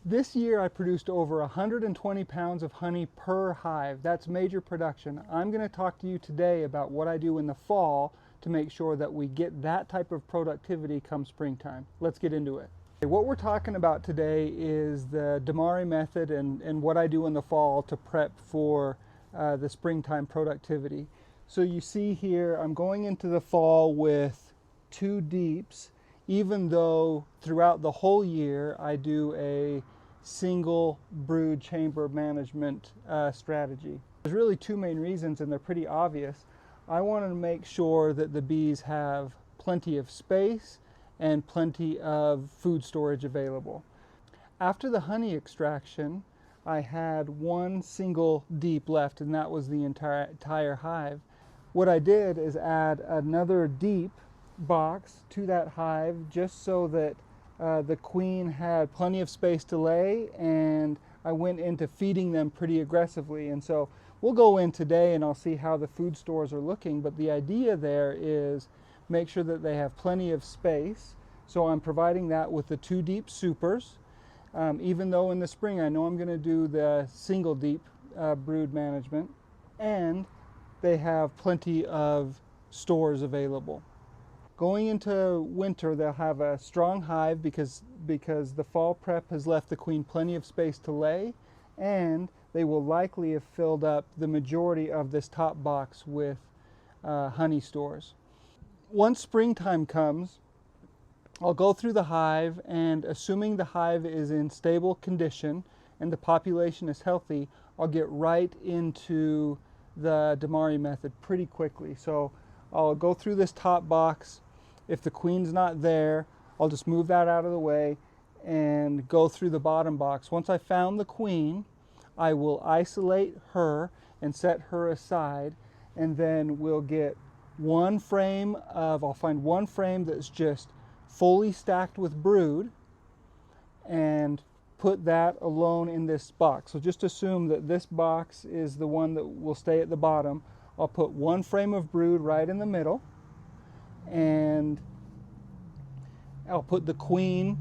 This year I produced over 120 pounds of honey per hive. That's major production. I'm going to talk to you today about what I do in the fall to make sure that we get that type of productivity come springtime. Let's get into it. What we're talking about today is the Demaree method and what I do in the fall to prep for the springtime productivity. So you see here I'm going into the fall with 2 deeps, even though throughout the whole year I do a single brood chamber management strategy. There's really 2 main reasons, and they're pretty obvious. I want to make sure that the bees have plenty of space and plenty of food storage available. After the honey extraction, I had 1 single deep left, and that was the entire hive. What I did is add another deep box to that hive just so that the queen had plenty of space to lay, and I went into feeding them pretty aggressively. And so we'll go in today and I'll see how the food stores are looking, but the idea there is make sure that they have plenty of space. So I'm providing that with the 2 deep supers, even though in the spring I know I'm going to do the single deep brood management, and they have plenty of stores available. Going into winter, they'll have a strong hive because the fall prep has left the queen plenty of space to lay, and they will likely have filled up the majority of this top box with honey stores. Once springtime comes, I'll go through the hive, and assuming the hive is in stable condition and the population is healthy, I'll get right into the Demaree method pretty quickly. So I'll go through this top box. If the queen's not there, I'll just move that out of the way and go through the bottom box. Once I found the queen, I will isolate her and set her aside, and then we'll get I'll find 1 frame that's just fully stacked with brood and put that alone in this box. So just assume that this box is the one that will stay at the bottom. I'll put 1 frame of brood right in the middle, and I'll put the queen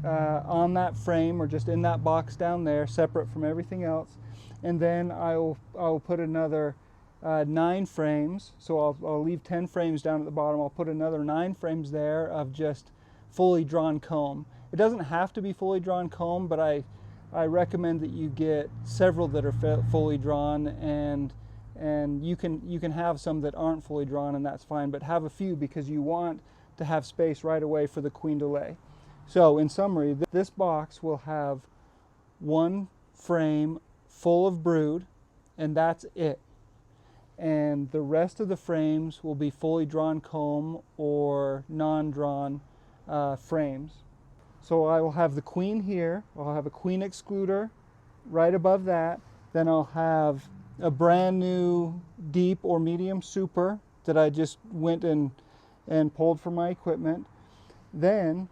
on that frame or just in that box down there, separate from everything else. And then I'll put another 9 frames. So I'll leave 10 frames down at the bottom. I'll put another 9 frames there of just fully drawn comb. It doesn't have to be fully drawn comb, but I recommend that you get several that are fully drawn, and you can have some that aren't fully drawn, and that's fine, but have a few because you want to have space right away for the queen to lay. So in summary, this box will have 1 frame full of brood, and that's it. And the rest of the frames will be fully drawn comb or non-drawn frames. So I will have the queen here. I'll have a queen excluder right above that. Then I'll have a brand new deep or medium super that I just went and pulled from my equipment. Then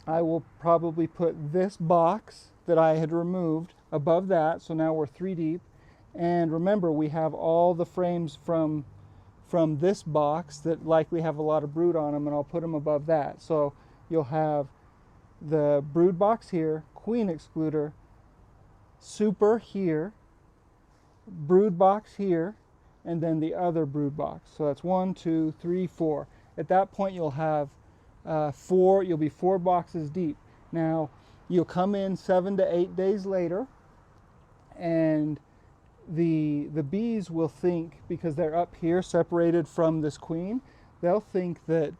I will probably put this box that I had removed above that. So now we're 3 deep. And remember, we have all the frames from this box that likely have a lot of brood on them, and I'll put them above that. So you'll have the brood box here, queen excluder, super here, brood box here, and then the other brood box. So that's 1, 2, 3, 4. At that point you'll have 4. You'll be 4 boxes deep. Now you'll come in 7 to 8 days later, and the bees will think, because they're up here separated from this queen, they'll think that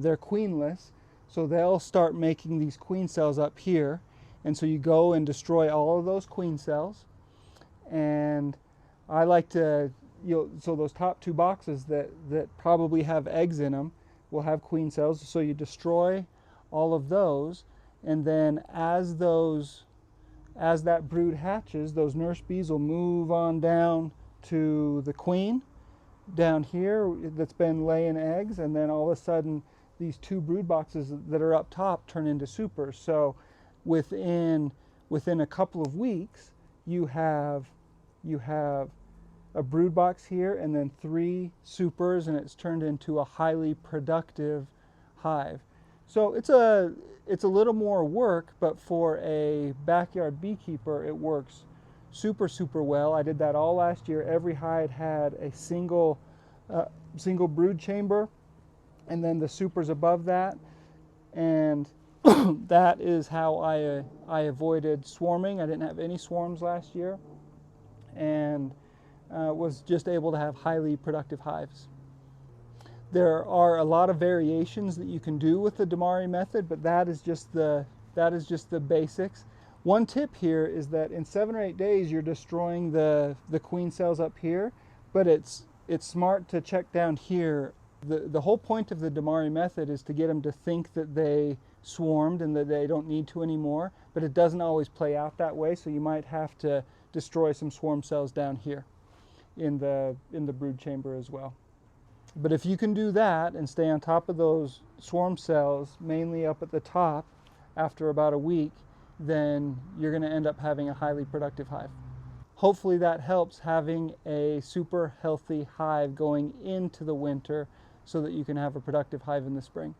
they're queenless, so they'll start making these queen cells up here. And so you go and destroy all of those queen cells, and I like to, so those top 2 boxes that probably have eggs in them will have queen cells, so you destroy all of those, and then as that brood hatches, those nurse bees will move on down to the queen down here that's been laying eggs, and then all of a sudden these 2 brood boxes that are up top turn into supers. So within a couple of weeks you have a brood box here and then 3 supers, and it's turned into a highly productive hive. So it's a little more work, but for a backyard beekeeper, it works super well. I did that all last year. Every hive had a single brood chamber, and then the supers above that, and that is how I avoided swarming. I didn't have any swarms last year, and was just able to have highly productive hives. There are a lot of variations that you can do with the Demaree method, but that is just the basics. One tip here is that in 7 or 8 days you're destroying the queen cells up here, but it's smart to check down here. The whole point of the Demaree method is to get them to think that they swarmed and that they don't need to anymore, but it doesn't always play out that way, so you might have to destroy some swarm cells down here in the brood chamber as well. But if you can do that and stay on top of those swarm cells, mainly up at the top, after about a week, then you're going to end up having a highly productive hive. Hopefully that helps, having a super healthy hive going into the winter so that you can have a productive hive in the spring.